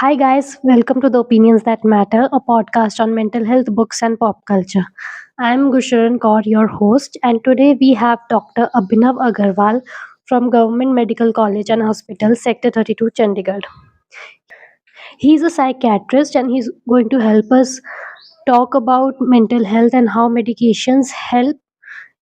Hi, guys, welcome to the Opinions That Matter, a podcast on mental health, books, and pop culture. I'm Gusharan Kaur, your host, and today we have Dr. Abhinav Agrawal from Government Medical College and Hospital, Sector 32, Chandigarh. He's a psychiatrist and he's going to help us talk about mental health and how medications help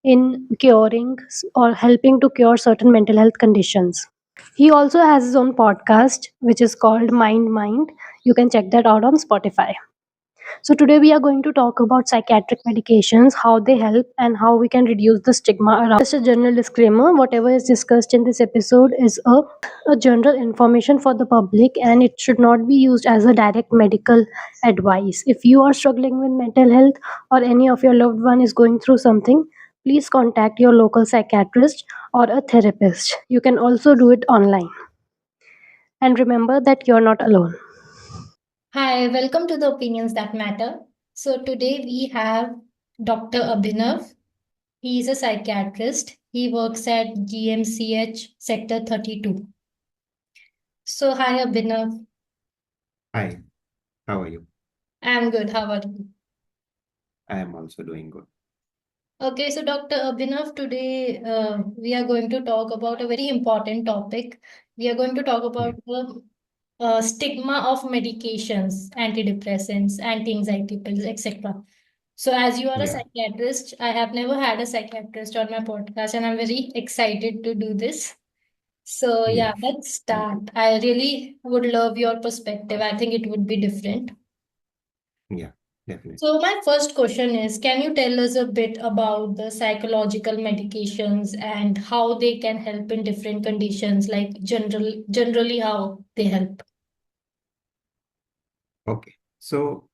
in curing or helping to cure certain mental health conditions. He also has his own podcast, which is called Mind. You can check that out on Spotify. So, today we are going to talk about psychiatric medications, how they help, and how we can reduce the stigma around. Just a general disclaimer, whatever is discussed in this episode is a general information for the public and it should not be used as a direct medical advice. If you are struggling with mental health or any of your loved one is going through something, please contact your local psychiatrist or a therapist. You can also do it online. And remember that you're not alone. Hi, welcome to the Opinions That Matter. So today we have Dr. Abhinav. He is a psychiatrist. He works at GMCH Sector 32. So hi Abhinav. Hi, how are you? I'm good. How are you? I am also doing good. Okay, so Dr. Abhinav, today we are going to talk about a very important topic. We are going to talk Yeah, about the stigma of medications, antidepressants, anti-anxiety pills, etc. So, as you are a yeah, psychiatrist, I have never had a psychiatrist on my podcast, and I'm very excited to do this. So, yeah, yes. let's Thank you. start. I really would love your perspective. I think it would be different. Yeah, definitely. So, my first question is, can you tell us a bit about the psychological medications and how they can help in different conditions, like generally how they help? Okay, so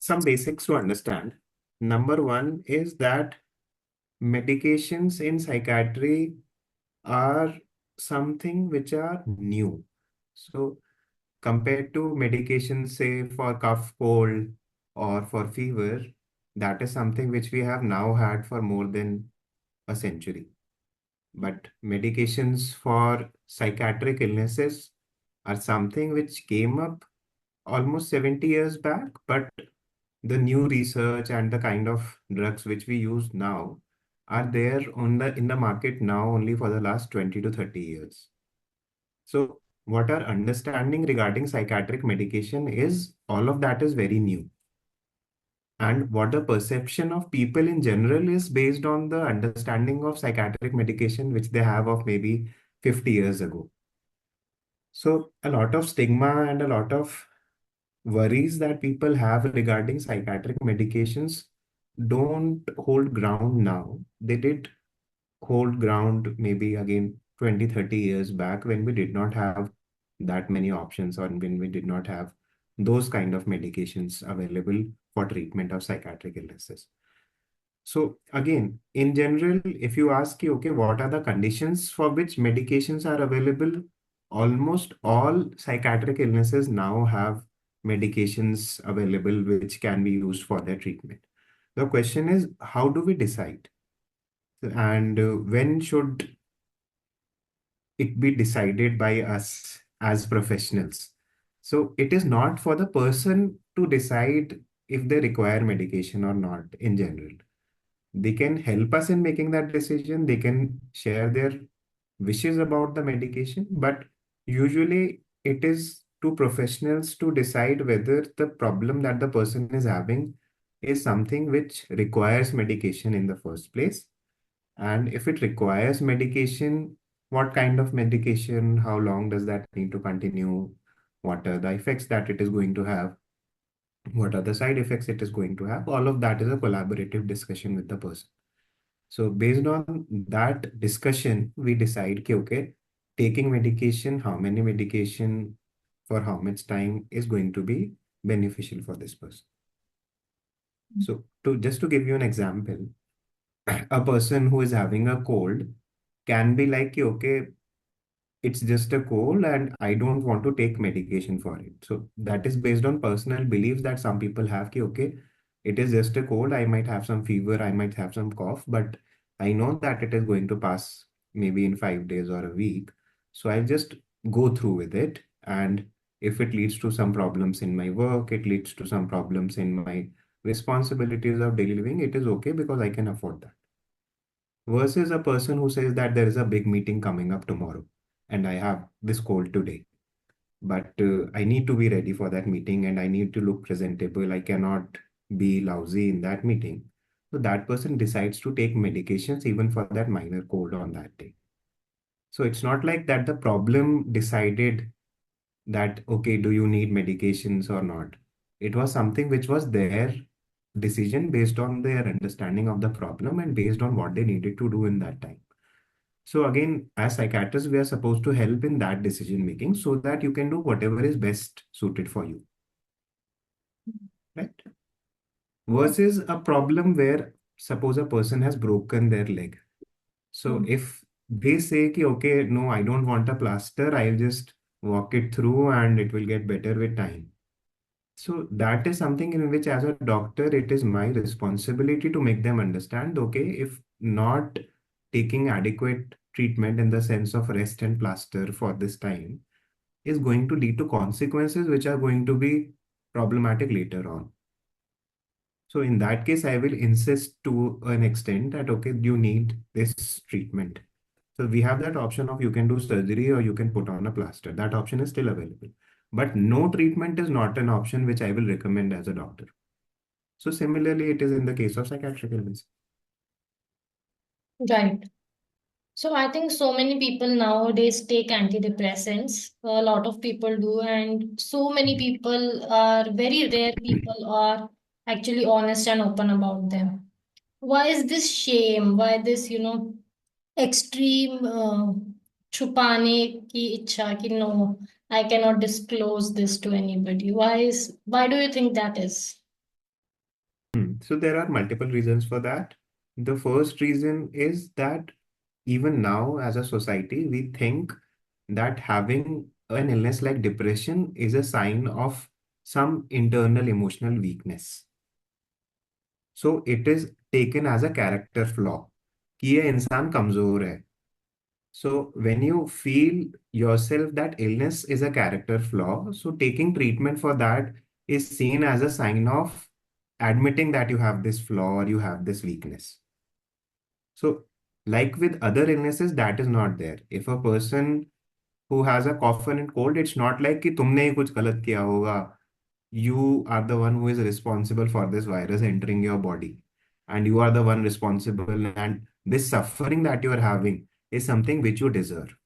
some basics to understand. Number one is that medications in psychiatry are something which are new. So compared to medications, say for cough, cold, or for fever, that is something which we have now had for more than a century. But medications for psychiatric illnesses are something which came up almost 70 years back, but the new research and the kind of drugs which we use now are there on the in the market now only for the last 20 to 30 years. So what our understanding regarding psychiatric medication is, all of that is very new. And what the perception of people in general is based on the understanding of psychiatric medication which they have of maybe 50 years ago. So a lot of stigma and a lot of worries that people have regarding psychiatric medications don't hold ground now. They did hold ground maybe again 20, 30 years back when we did not have that many options or when we did not have those kind of medications available for treatment of psychiatric illnesses. So again, in general, if you ask, okay, what are the conditions for which medications are available? Almost all psychiatric illnesses now have medications available which can be used for their treatment. The question is, how do we decide? And when should it be decided by us as professionals? So it is not for the person to decide if they require medication or not in general. They can help us in making that decision. They can share their wishes about the medication, but usually it is to professionals to decide whether the problem that the person is having is something which requires medication in the first place. And if it requires medication, what kind of medication, how long does that need to continue, what are the effects that it is going to have, what are the side effects it is going to have. All of that is a collaborative discussion with the person. So based on that discussion, we decide, okay, taking medication, how many medication for how much time is going to be beneficial for this person. So to just to give you an example, a person who is having a cold can be like, okay, it's just a cold and I don't want to take medication for it. So that is based on personal beliefs that some people have, ki, okay, it is just a cold, I might have some fever, I might have some cough, but I know that it is going to pass maybe in 5 days or a week. So I'll just go through with it. And If it leads to some problems in my work, it leads to some problems in my responsibilities of daily living, it is okay because I can afford that. Versus a person who says that there is a big meeting coming up tomorrow and I have this cold today, but I need to be ready for that meeting and I need to look presentable. I cannot be lousy in that meeting. So that person decides to take medications even for that minor cold on that day. So it's not like that the problem decided that, okay, do you need medications or not? It was something which was their decision based on their understanding of the problem and based on what they needed to do in that time. So again, as psychiatrists, we are supposed to help in that decision making so that you can do whatever is best suited for you, right? Versus a problem where suppose a person has broken their leg. So Mm. if they say, ki, okay, no, I don't want a plaster, I'll just walk it through and it will get better with time. So that is something in which, as a doctor, it is my responsibility to make them understand, okay, if not taking adequate treatment in the sense of rest and plaster for this time is going to lead to consequences which are going to be problematic later on. So in that case, I will insist to an extent that, okay, you need this treatment. So we have that option of you can do surgery or you can put on a plaster. That option is still available. But no treatment is not an option which I will recommend as a doctor. So similarly, it is in the case of psychiatric illness. Right. So I think so many people nowadays take antidepressants. A lot of people do, and so many people are very rare people are actually honest and open about them. Why is this shame? Why this, extreme छुपाने की इच्छा कि no, I cannot disclose this to anybody. Why do you think that is? So there are multiple reasons for that. The first reason is that even now as a society, we think that having an illness like depression is a sign of some internal emotional weakness. So it is taken as a character flaw कि ये इंसान कमजोर है. So when you feel yourself that illness is a character flaw, so taking treatment for that is seen as a sign of admitting that you have this flaw or you have this weakness. So like with other illnesses, that is not there. If a person who has a cough and cold, it's not like कि तुमने ही कुछ गलत किया होगा. You are the one who is responsible for this virus entering your body, and you are the one responsible, and this suffering that you are having is something which you deserve.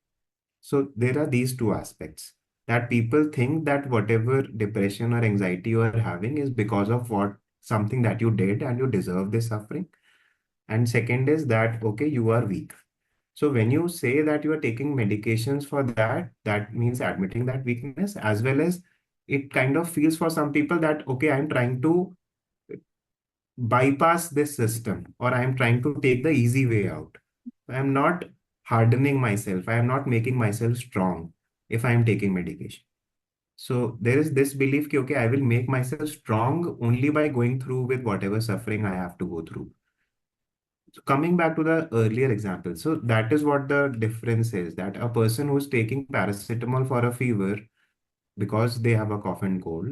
So there are these two aspects that people think that whatever depression or anxiety you are having is because of what something that you did and you deserve this suffering. And second is that, okay, you are weak. So when you say that you are taking medications for that, that means admitting that weakness, as well as it kind of feels for some people that, okay, I'm trying to bypass this system or I'm trying to take the easy way out. I'm not hardening myself. I am not making myself strong if I'm taking medication. So there is this belief that, okay, I will make myself strong only by going through with whatever suffering I have to go through. So coming back to the earlier example, so that is what the difference is, that a person who's taking paracetamol for a fever because they have a cough and cold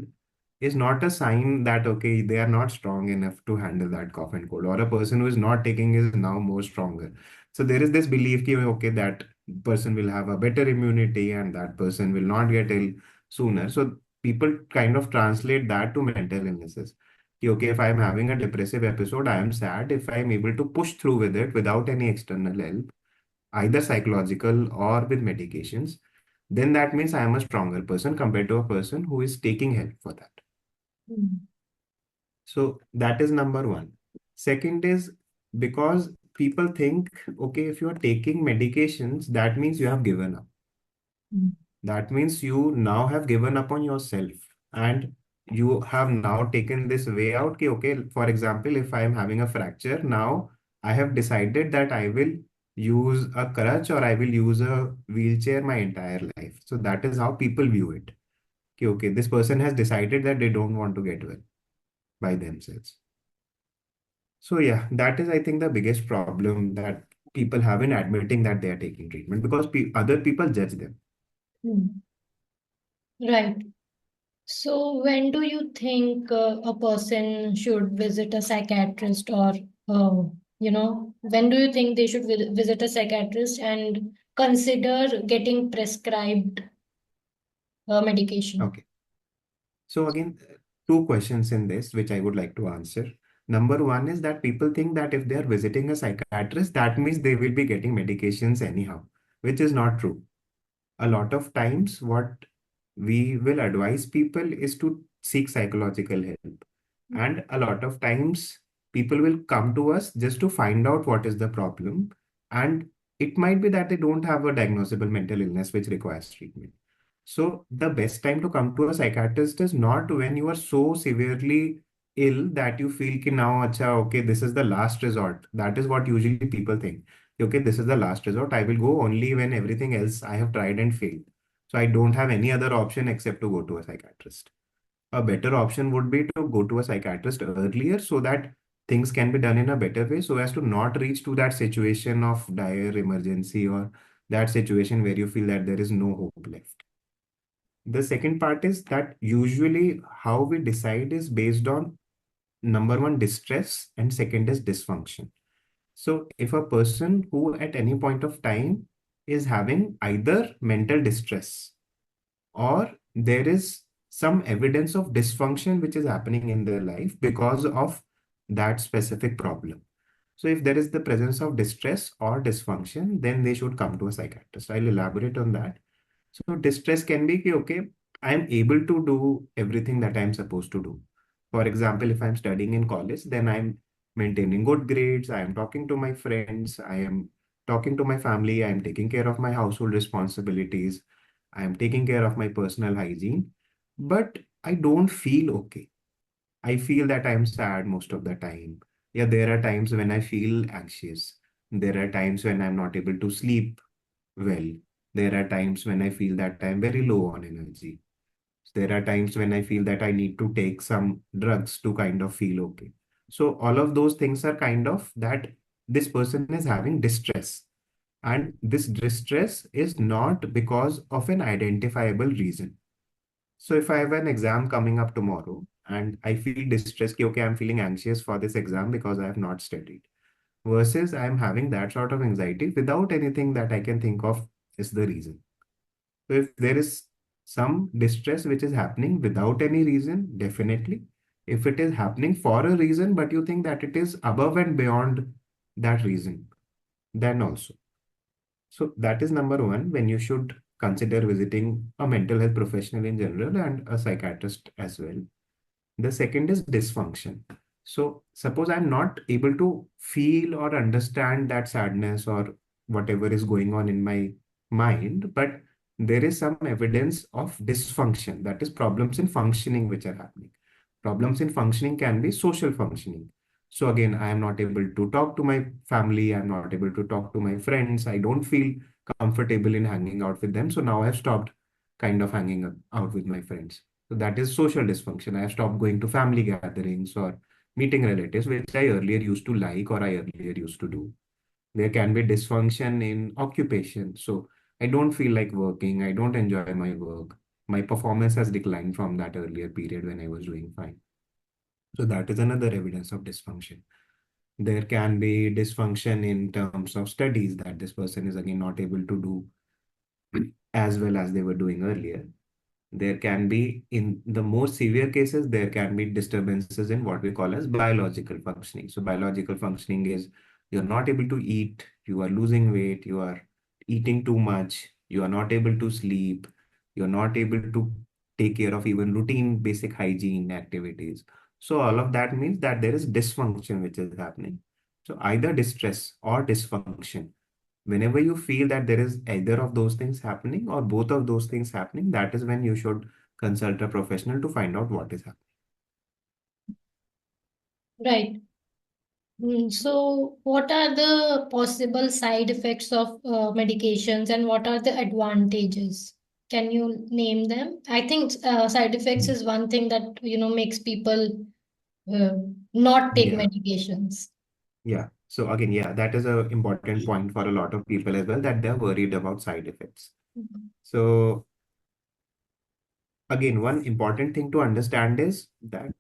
is not a sign that, okay, they are not strong enough to handle that cough and cold, or a person who is not taking is now more stronger. So there is this belief that, okay, that person will have a better immunity and that person will not get ill sooner. So people kind of translate that to mental illnesses. Okay, if I am having a depressive episode, I am sad. If I am able to push through with it without any external help, either psychological or with medications, then that means I am a stronger person compared to a person who is taking help for that. Mm. So that is number one. Second is because people think, okay, if you are taking medications, that means you have given up. Mm. That means you now have given up on yourself and you have now taken this way out. Ki, okay, for example, if I am having a fracture, now I have decided that I will use a crutch or I will use a wheelchair my entire life. So that is how people view it. Ki, okay, this person has decided that they don't want to get well by themselves. So yeah, that is, I think, the biggest problem that people have in admitting that they are taking treatment because pe other people judge them. Mm. Right. So, when do you think a person should visit a psychiatrist, or, when do you think they should visit a psychiatrist and consider getting prescribed medication? Okay. So again, two questions in this which I would like to answer. Number one is that people think that if they are visiting a psychiatrist, that means they will be getting medications anyhow, which is not true. A lot of times, what we will advise people is to seek psychological help. And a lot of times, people will come to us just to find out what is the problem. And it might be that they don't have a diagnosable mental illness which requires treatment. So, the best time to come to a psychiatrist is not when you are so severely ill that you feel ki now, acha, okay, this is the last resort. That is what usually people think. Okay, this is the last resort. I will go only when everything else I have tried and failed. So I don't have any other option except to go to a psychiatrist. A better option would be to go to a psychiatrist earlier so that things can be done in a better way so as to not reach to that situation of dire emergency or that situation where you feel that there is no hope left. The second part is that usually how we decide is based on number one, distress, and second is dysfunction. So if a person who at any point of time is having either mental distress or there is some evidence of dysfunction which is happening in their life because of that specific problem. So if there is the presence of distress or dysfunction, then they should come to a psychiatrist. I'll elaborate on that. So distress can be, okay, I'm able to do everything that I'm supposed to do. For example, if I'm studying in college, then I'm maintaining good grades, I am talking to my friends, I am talking to my family, I am taking care of my household responsibilities, I am taking care of my personal hygiene, but I don't feel okay. I feel that I'm sad most of the time. Yeah, there are times when I feel anxious. There are times when I'm not able to sleep well. There are times when I feel that I'm very low on energy. There are times when I feel that I need to take some drugs to kind of feel okay. So all of those things are kind of that this person is having distress. And this distress is not because of an identifiable reason. So if I have an exam coming up tomorrow and I feel distressed, okay, I'm feeling anxious for this exam because I have not studied, versus I'm having that sort of anxiety without anything that I can think of is the reason. So if there is some distress which is happening without any reason, definitely. If it is happening for a reason, but you think that it is above and beyond that reason, then also. So that is number one when you should consider visiting a mental health professional in general and a psychiatrist as well. The second is dysfunction. So suppose I'm not able to feel or understand that sadness or whatever is going on in my mind, but there is some evidence of dysfunction, that is problems in functioning which are happening. Problems in functioning can be social functioning. So again, I am not able to talk to my family, I'm not able to talk to my friends, I don't feel comfortable in hanging out with them. So now I've stopped kind of hanging out with my friends. So that is social dysfunction. I have stopped going to family gatherings or meeting relatives, which I earlier used to like or I earlier used to do. There can be dysfunction in occupation. So I don't feel like working. I don't enjoy my work. My performance has declined from that earlier period when I was doing fine. So that is another evidence of dysfunction. There can be dysfunction in terms of studies that this person is again not able to do as well as they were doing earlier. There can be, in the more severe cases, there can be disturbances in what we call as biological functioning. So biological functioning is you're not able to eat, you are losing weight, you are eating too much, you are not able to sleep, you're not able to take care of even routine basic hygiene activities. So all of that means that there is dysfunction which is happening. So either distress or dysfunction. Whenever you feel that there is either of those things happening or both of those things happening, that is when you should consult a professional to find out what is happening. Right. So, what are the possible side effects of medications, and what are the advantages? Can you name them? I think side effects is one thing that makes people uh, not take Yeah, medications. yeah. So again, yeah, that is a important point for a lot of people as well, that they're worried about side effects. Mhm. So again, one important thing to understand is that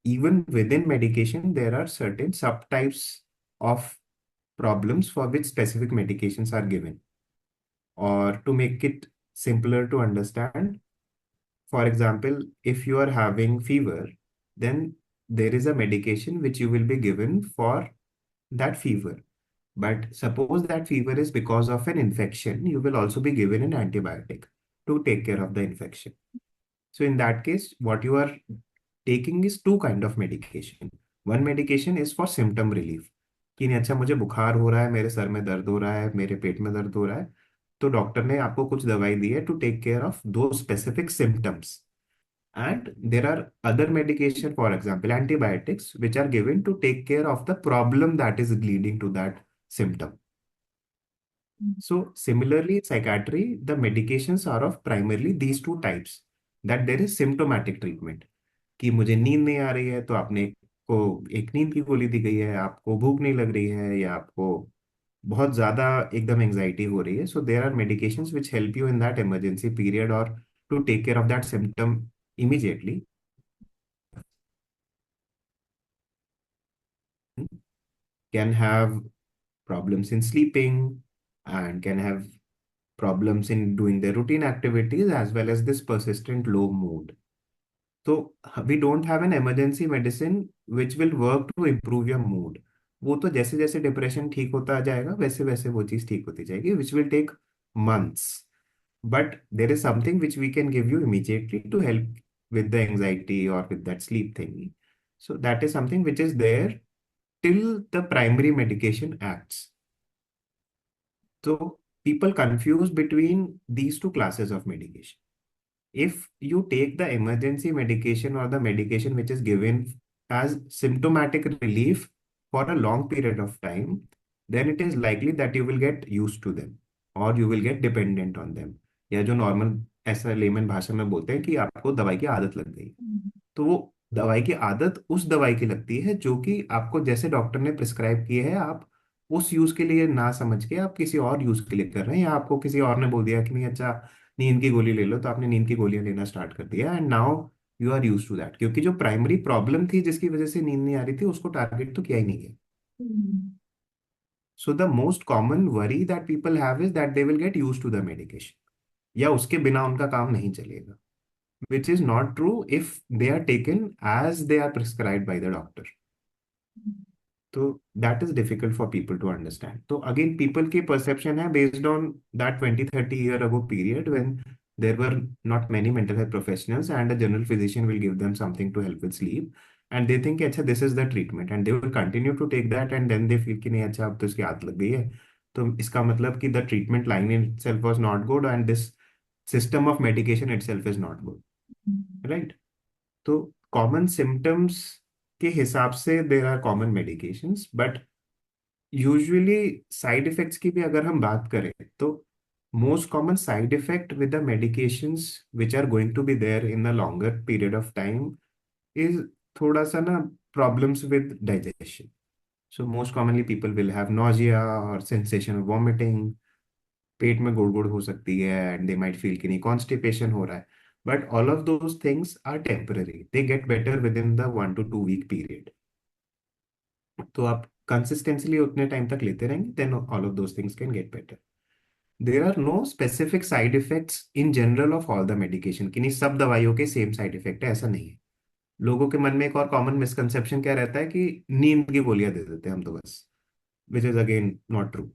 even within medication, there are certain subtypes of problems for which specific medications are given. Or to make it simpler to understand, for example, if you are having fever, then there is a medication which you will be given for that fever. But suppose that fever is because of an infection, you will also be given an antibiotic to take care of the infection. So in that case, what you are taking is two kind of medication. One medication is for symptom relief, कि नहीं अच्छा मुझे बुखार हो रहा है, मेरे sir में दर्द हो रहा है, मेरे पेट में दर्द हो रहा है, तो डॉक्टर ने आपको कुछ दवाई दी है टू टेक केयर ऑफ दो specific symptoms. And there are other medication, for example, antibiotics, which are given to take care of the problem that is leading to that symptom. So similarly, in psychiatry, the medications are of primarily these two types. That there is symptomatic treatment. कि मुझे नींद नहीं आ रही है तो आपने को एक नींद की गोली दी गई है, आपको भूख नहीं लग रही है, या आपको बहुत ज्यादा एकदम एंजाइटी हो रही है, so there are medications which help you in that emergency period और to take care of that symptom immediately. Can have problems in sleeping and can have problems in doing their routine activities as well as this persistent low mood. So we don't have an emergency medicine which will work to improve your mood. वो तो जैसे जैसे depression ठीक होता जाएगा वैसे वैसे वो चीज ठीक होती जाएगी, which will take months. But there is something which we can give you immediately to help with the anxiety or with that sleep thing. So that is something which is there till the primary medication acts. So people confuse between these two classes of medication. If you take the emergency medication or the medication which is given as symptomatic relief for a long period of time, then it is likely that you will get used to them or you will get dependent on them. या जो normal ऐसा lemon भाषा में बोलते हैं कि आपको दवाई की आदत लग गई, तो वो दवाई की आदत उस दवाई की लगती है जो कि आपको जैसे डॉक्टर ने प्रिस्क्राइब की है, आप उस यूज के लिए ना समझ के आप किसी और यूज के लिए कर रहे हैं, या आपको किसी और ने बोल दिया कि नहीं अच्छा नींद की गोली ले लो, तो आपने नींद की गोलियां लेना स्टार्ट कर दिया and now you are use to that, क्योंकि जो प्राइमरी प्रॉब्लम थी जिसकी वजह से नींद नहीं आ रही थी उसको टारगेट तो किया ही नहीं है. So the most common worry that people have is that they will get use to the medication, या उसके बिना उनका काम नहीं चलेगा, which is not true if they are taken as they are prescribed by the doctor. So that is difficult for people to understand. So again, people की perception है based on that 20-30 year ago period when there were not many mental health professionals and a general physician will give them something to help with sleep. And they think अच्छा this is the treatment and they will continue to take that and then they feel कि नहीं अच्छा अब तो इसकी आदत लग गई है, तो इसका मतलब कि the treatment line in itself was not good and this system of medication itself is not good, right? तो कॉमन सिम्टम्स के हिसाब से there are common medications, but usually side effects की भी अगर हम बात करें तो most common side effect with the medications which are going to be there in a longer period of time is थोड़ा सा ना problems with digestion. So most commonly people will have nausea और सेंसेशन ऑफ वॉमिटिंग, पेट में गुड़गुड़ हो सकती है एंड दे माइट फील कि नहीं कॉन्स्टिपेशन हो रहा है, but all of those things are temporary, they get better within the 1 to 2 week period. तो आप कंसिस्टेंसली उतने टाइम तक लेते रहेंगे then all of those things can get better. There are no specific side effects in general of all the medication, कि नहीं सब दवाइयों के सेम साइड इफेक्ट है, ऐसा नहीं है. लोगों के मन में एक और कॉमन मिसकंसेप्शन क्या रहता है कि नींद की गोलियां दे देते हैं हम तो बस, which is again not true.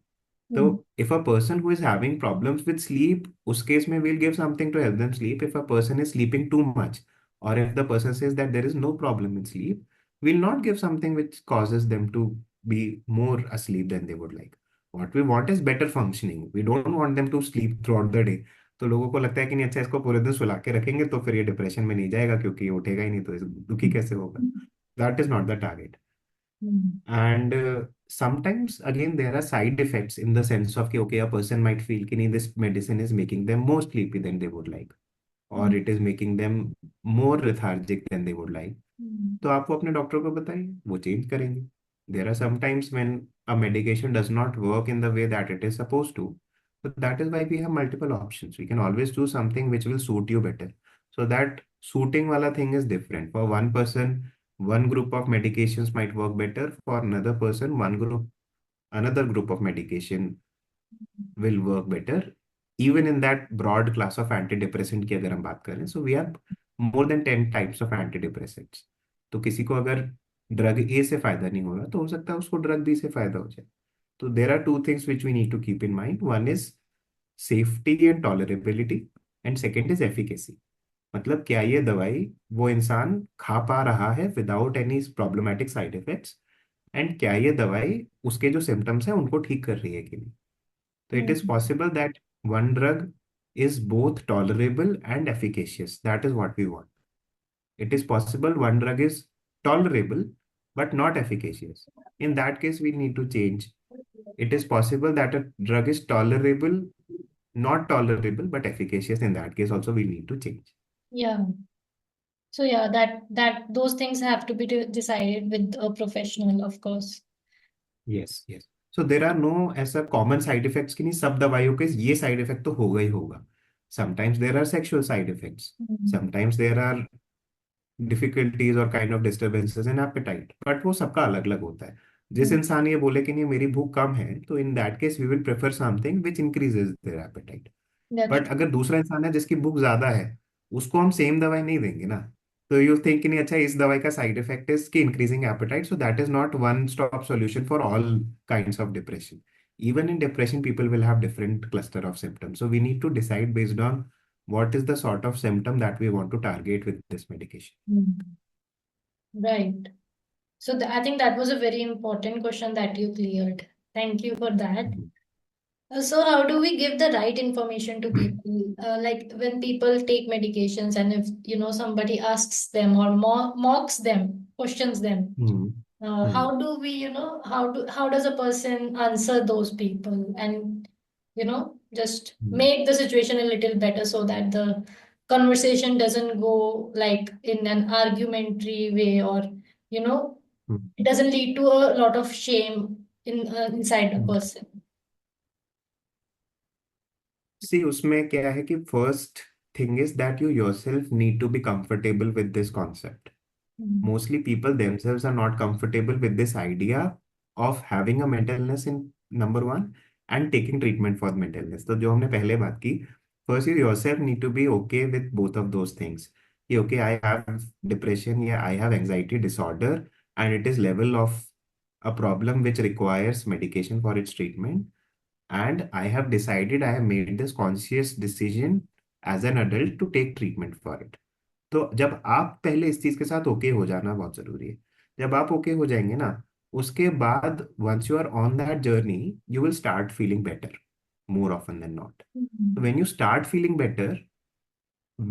So if a person who is having problems with sleep, us case mein we'll give something to help them sleep. If a person is sleeping too much, or if the person says that there is no problem in sleep, we'll not give something which causes them to be more asleep than they would like. What we want is better functioning. We don't want them to sleep throughout the day. तो लोगों को लगता है कि नहीं अच्छा इसको पूरे दिन सुला के रखेंगे तो फिर ये डिप्रेशन में नहीं जाएगा क्योंकि ये उठेगा ही नहीं तो दुखी कैसे होगा. That is not the target. And sometimes again there are side effects in the sense of कि okay a person might feel कि नहीं this medicine is making them more sleepy than they would like, or it is making them more lethargic than they would like. तो आप वो अपने doctor को बताइए, वो चेंज करेंगे. There are sometimes when a medication does not work in the way that it is supposed to. So that is why we have multiple options. We can always do something which will suit you better. So that suiting wala thing is different. For one person, one group of medications might work better. For another person, another group of medication will work better. Even in that broad class of antidepressant की अगर हम बात करें, so we have more than 10 types of antidepressants. तो किसी को अगर drug ए से फायदा नहीं हो रहा तो हो सकता है उसको ड्रग बी से फायदा हो जाए. तो there are two things which we need to keep in mind. One is safety and tolerability and second is efficacy. मतलब क्या ये दवाई वो इंसान खा पा रहा है without any problematic side effects, and क्या ये दवाई उसके जो सिम्टम्स हैं उनको ठीक कर रही है कि नहीं. So it is Hmm. possible that one drug is both tolerable and efficacious. That is what we want. It is possible one drug is tolerable but not efficacious. In that case, we need to change. It is possible that a drug is tolerable, not tolerable, but efficacious. In that case, also we need to change. Yeah. So yeah, that those things have to be decided with a professional, of course. Yes, yes. So there are no ऐसा common side effects कि नहीं सब दवाइयों के ये side effect तो होगा ही होगा. Sometimes there are sexual side effects. Hmm. Sometimes there are difficulties और kind of disturbances in appetite, but वो सबका अलग अलग होता है. जिस Hmm. इंसान ये बोले कि नहीं मेरी भूख कम है, तो in that case we will prefer something which increases their appetite. That's but true. अगर दूसरा इंसान है जिसकी भूख ज्यादा है, उसको हम सेम दवाई नहीं देंगे ना. तो यू थिंक कि नहीं अच्छा इस दवाई का साइड इफेक्ट इज की increasing appetite, so that is not one stop solution for all kinds of depression. Even in depression, people will have different cluster of symptoms. So we need to decide based on what is the sort of symptom that we want to target with this medication. Hmm. Right. So I think that was a very important question that you cleared. Thank you for that. Mhm. So how do we give the right information to people? Like when people take medications and if somebody asks them or mocks them, questions them, Hmm. Hmm. how do we, how does a person answer those people and just Hmm. make the situation a little better so that the conversation doesn't go like in an argumentary way or you know Hmm. it doesn't lead to a lot of shame inside a Hmm. person. See, उसमें क्या है कि first thing is that you yourself need to be comfortable with this concept. Mm. Mostly people themselves are not comfortable with this idea of having a mental illness in number one and taking treatment for mental illness. तो जो हमने पहले बात की, first you yourself need to be okay with both of those things. कि okay, I have depression या I have anxiety disorder and it is level of a problem which requires medication for its treatment. And I have decided, I have made this conscious decision as an adult to take treatment for it. तो जब आप पहले इस चीज के साथ okay हो जाना बहुत जरूरी है. जब आप ओके हो जाएंगे ना, उसके बाद once you are on that journey you will start feeling better more often than not. So Mm. when you start feeling better,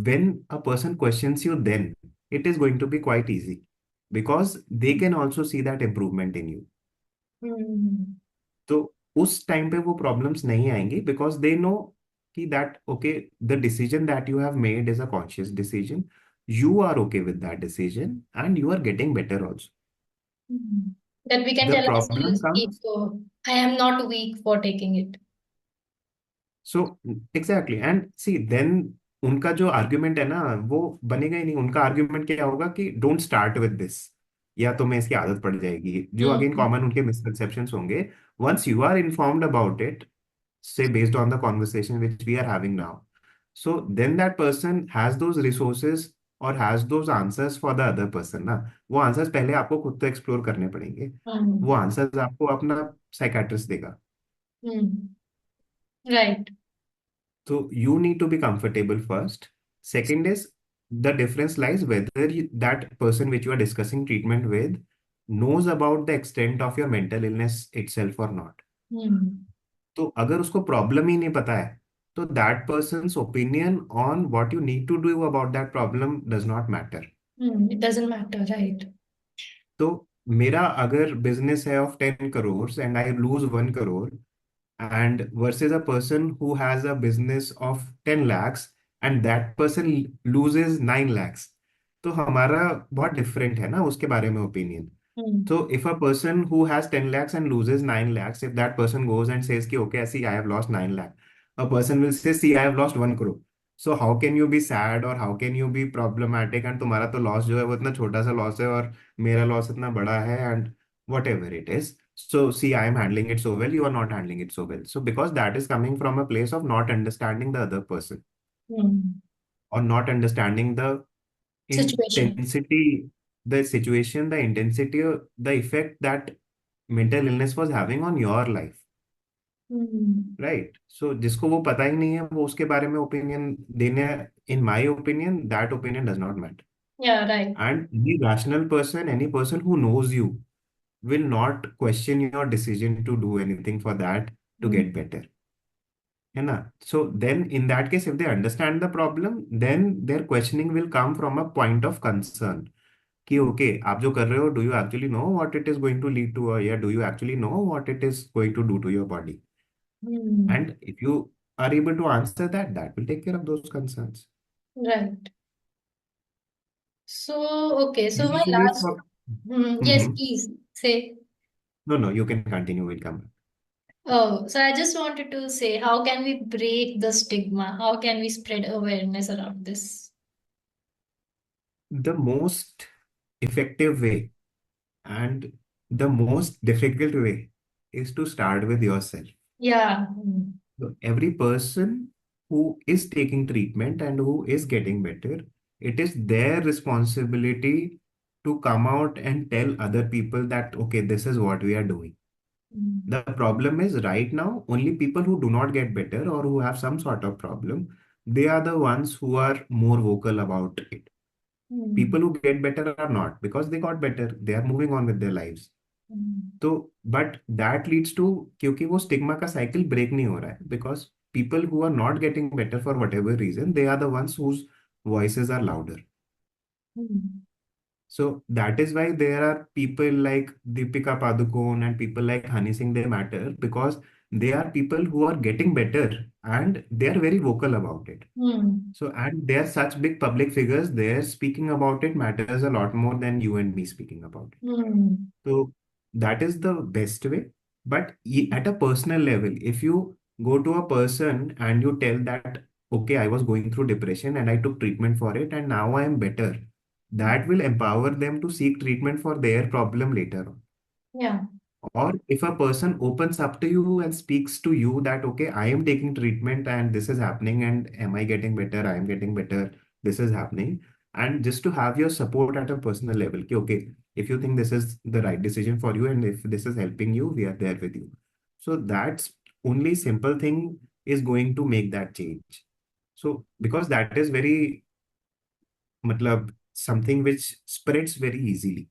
when a person questions you, then it is going to be quite easy because they can also see that improvement in you. Mm. तो उस time पे वो problems नहीं आएंगी because they know कि that okay the decision that you have made is a conscious decision. You are okay with that decision and you are getting better also. Mm. That we can The tell problem ourselves, comes, so I am not weak for taking it. so exactly, and see then उनका जो argument है ना वो बनेगा ही नहीं. उनका argument क्या होगा कि डोंट स्टार्ट विद दिस, या तुम्हें इसकी आदत पड़ जाएगी, जो अगेन Mm. कॉमन उनके मिसकंसेप्शंस होंगे. Once you are informed about it, say based on the conversation which we are having now, so then that person has those resources or has those answers for the other person ना. वो answers पहले आपको खुद तो explore करने पड़ेंगे. वो Mm. Answers आपको अपना साइकाट्रिस्ट देगा. Mm. Right. So you need to be comfortable first. Second is the difference lies whether that person which you are discussing treatment with knows about the extent of your mental illness itself or not. Mm. तो अगर उसको problem ही नहीं पता है, तो that person's opinion on what you need to do about that problem does not matter. Mm. It doesn't matter, right? तो मेरा अगर बिजनेस है of 10 crores and I lose 1 crore, and versus a person who has a business of 10 lakhs and that person loses 9 lakhs, तो हमारा बहुत different है ना उसके बारे में opinion. Mm. So if a person who has 10 lakhs and loses 9 lakhs, if that person goes and says ki, okay, see, I have lost 9 lakh, a person will say, see, I have lost 1 crore. So how can you be sad और how can you be problematic, and तुम्हारा तो loss जो है वो इतना छोटा सा loss है और मेरा लॉस इतना बड़ा है, and what ever it is. So, see, I am handling it so well, you are not handling it so well. So, because that is coming from a place of not understanding the other person, Hmm. or not understanding the Situation. intensity, the situation, the intensity, the effect that mental illness was having on your life. Hmm. Right. So जिसको वो पता ही नहीं है वो उसके बारे में opinion देने, in my opinion that opinion does not matter. Yeah, right. And any rational person, any person who knows you will not question your decision to do anything for that to Hmm. get better. है ना? So then in that case, if they understand the problem, then their questioning will come from a point of concern. कि okay, आप जो कर रहे हो, do you actually know what it is going to lead to, or yeah, do you actually know what it is going to do to your body? Hmm. And if you are able to answer that, that will take care of those concerns. Right. So, okay. So my Usually last, for yes, Mhm. please say. No, no, you can continue. We'll come back. Oh, so I just wanted to say, how can we break the stigma? How can we spread awareness around this? The most effective way and the most difficult way is to start with yourself. Yeah. So every person who is taking treatment and who is getting better, it is their responsibility to come out and tell other people that, okay, this is what we are doing. Mm. The problem is right now, only people who do not get better or who have some sort of problem, they are the ones who are more vocal about it. Mm. People who get better are not, because they got better. They are moving on with their lives. Mm. तो but that leads to, क्योंकि वो stigma का cycle break नहीं हो रहा है, because people who are not getting better for whatever reason, they are the ones whose voices are louder. Mm. So that is why there are people like Deepika Padukone and people like Honey Singh, they matter because they are people who are getting better and they are very vocal about it. Mm. So, and they are such big public figures, their speaking about it matters a lot more than you and me speaking about it. Mm. So that is the best way. But at a personal level, if you go to a person and you tell that, okay, I was going through depression and I took treatment for it and now I am better, that will empower them to seek treatment for their problem later on. Yeah. Or if a person opens up to you and speaks to you that, okay, I am taking treatment and this is happening, and am I getting better? I am getting better. This is happening. And just to have your support at a personal level, ki, okay, if you think this is the right decision for you and if this is helping you, we are there with you. So that's only simple thing is going to make that change. So because that is very, matlab, something which spreads very easily.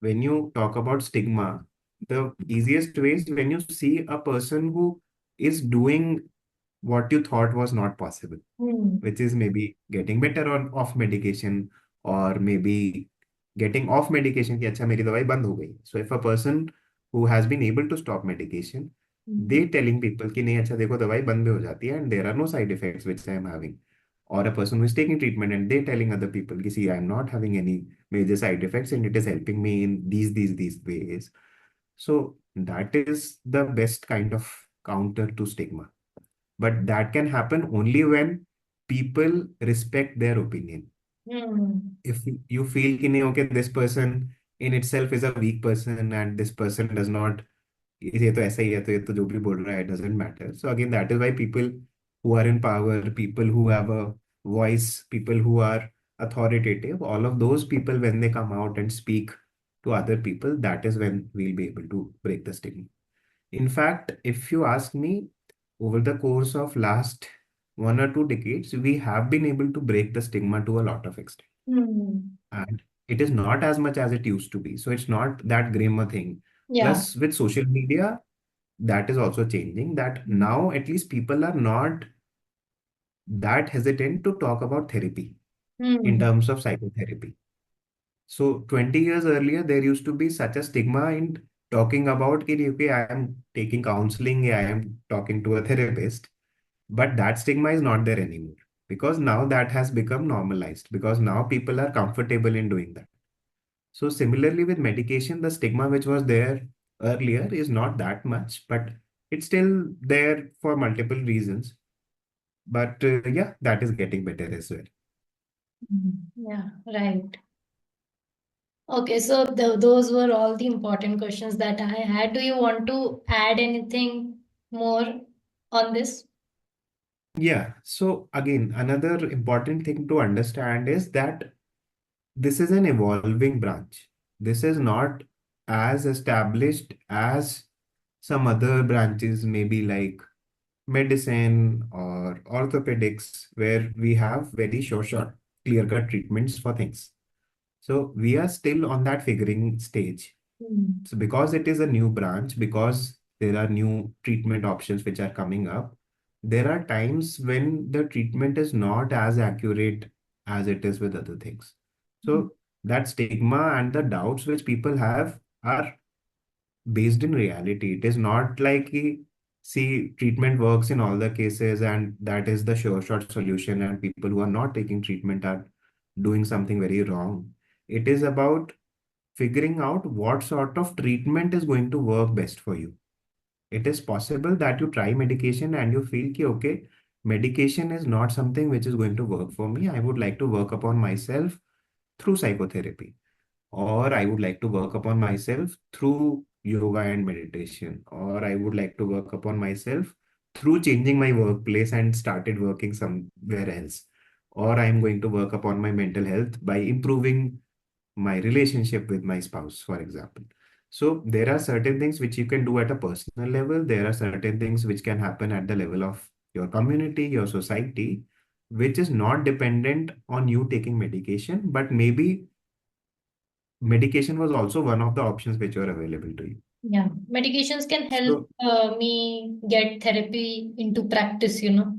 When you talk about stigma, the easiest way is when you see a person who is doing what you thought was not possible, Mm. which is maybe getting better on off medication, or maybe getting off medication कि अच्छा मेरी दवाई बंद हो गई. So if a person who has been able to stop medication, Mm. they telling people कि नहीं अच्छा देखो दवाई बंद भी हो जाती है and there are no side effects which I am having. Or a person who is taking treatment and they telling other people कि see I am not having any major side effects and it is helping me in these ways. So that is the best kind of counter to stigma. But that can happen only when people respect their opinion. Mm. If you feel कि नहीं, okay, this person in itself is a weak person and this person does not, ये तो ऐसा ही है, तो ये तो जो भी बोल रहा है doesn't matter. So again, that is why people who are in power, people who have a voice, people who are authoritative, all of those people, when they come out and speak to other people, that is when we'll be able to break the stigma. In fact, if you ask me, over the course of last 1 or 2 decades, we have been able to break the stigma to a lot of extent. Mm. And it is not as much as it used to be. So it's not that grim a thing. Yeah. Plus, with social media, that is also changing. That now at least people are not that hesitant to talk about therapy in Mm. terms of psychotherapy. So 20 years earlier, there used to be such a stigma in talking about कि okay, I am taking counseling, I am talking to a therapist, but that stigma is not there anymore because now that has become normalized because now people are comfortable in doing that. So similarly with medication, the stigma which was there earlier is not that much, but it's still there for multiple reasons. But yeah, that is getting better as well. Yeah, right. Okay, so those were all the important questions that I had. Do you want to add anything more on this? Yeah. So again, another important thing to understand is that this is an evolving branch. This is not as established as some other branches, maybe like medicine or orthopedics, where we have very short, clear-cut treatments for things. So we are still on that figuring stage. Hmm. So because it is a new branch, because there are new treatment options which are coming up, there are times when the treatment is not as accurate as it is with other things. So that stigma and the doubts which people have are based in reality. It is not like see, treatment works in all the cases and that is the sure shot solution, and people who are not taking treatment are doing something very wrong. It is about figuring out what sort of treatment is going to work best for you. It is possible that you try medication and you feel ki, okay, medication is not something which is going to work for me. I would like to work upon myself through psychotherapy, or I would like to work upon myself through yoga and meditation, or I would like to work upon myself through changing my workplace and started working somewhere else, or I'm going to work upon my mental health by improving my relationship with my spouse, for example. So there are certain things which you can do at a personal level. There are certain things which can happen at the level of your community, your society, which is not dependent on you taking medication, but maybe medication was also one of the options which were available to you. Yeah, medications can help So me get therapy into practice, you know,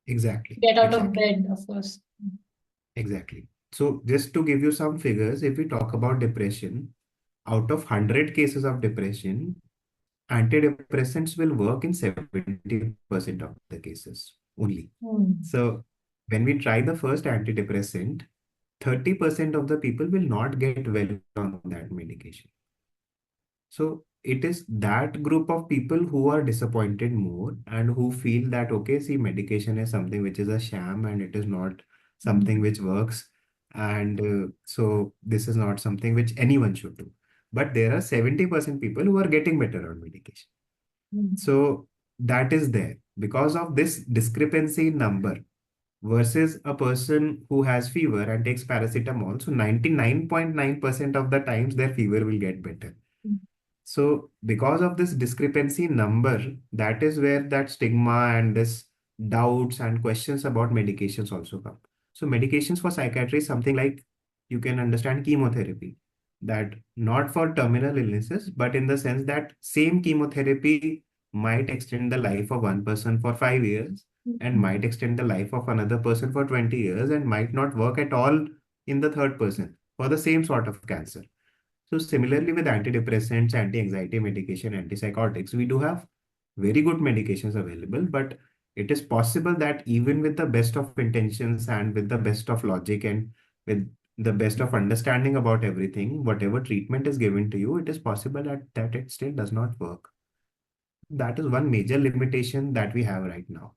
exactly, get out of exactly, bed, of course. exactly. So just to give you some figures, if we talk about depression, out of 100 cases of depression, antidepressants will work in 70% of the cases only. Hmm. So when we try the first antidepressant, 30% of the people will not get well on that medication. So it is that group of people who are disappointed more and who feel that, okay, see, medication is something which is a sham and it is not something Hmm. which works. And so this is not something which anyone should do. But there are 70% people who are getting better on medication. Hmm. So that is there because of this discrepancy in number versus a person who has fever and takes paracetamol. So 99.9% of the times their fever will get better. So, because of this discrepancy in number, that is where that stigma and this doubts and questions about medications also come. So, medications for psychiatry is something like you can understand chemotherapy, that not for terminal illnesses, but in the sense that same chemotherapy might extend the life of one person for 5 years and Hmm. might extend the life of another person for 20 years and might not work at all in the third person for the same sort of cancer. So similarly with antidepressants, anti-anxiety medication, antipsychotics, we do have very good medications available, but it is possible that even with the best of intentions and with the best of logic and with the best of understanding about everything, whatever treatment is given to you, it is possible that it still does not work. That is one major limitation that we have right now.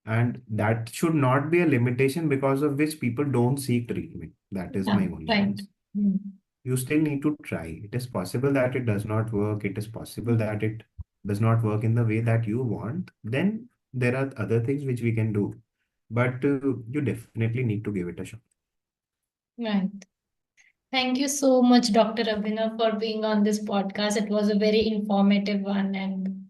And that should not be a limitation because of which people don't seek treatment. That is Yeah, my only right. answer. Hmm. You still need to try. It is possible that it does not work. It is possible that it does not work in the way that you want. Then there are other things which we can do. But you definitely need to give it a shot. Right. Thank you so much, Dr. Abhinav, for being on this podcast. It was a very informative one, and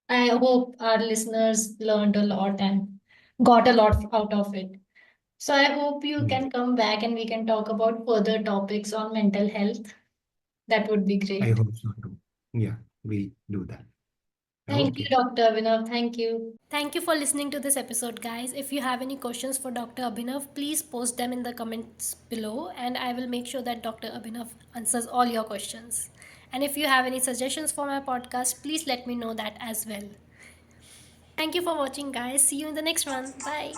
I hope our listeners learned a lot and got a lot out of it. So I hope you Yeah, can come back and we can talk about further topics on mental health. That would be I great. hope so too. Yeah, we'll do that. Thank you, Okay. Dr. Abhinav. Thank you. Thank you for listening to this episode, guys. If you have any questions for Dr. Abhinav, please post them in the comments below, and I will make sure that Dr. Abhinav answers all your questions. And if you have any suggestions for my podcast, please let me know that as well. Thank you for watching, guys. See you in the next one. Bye.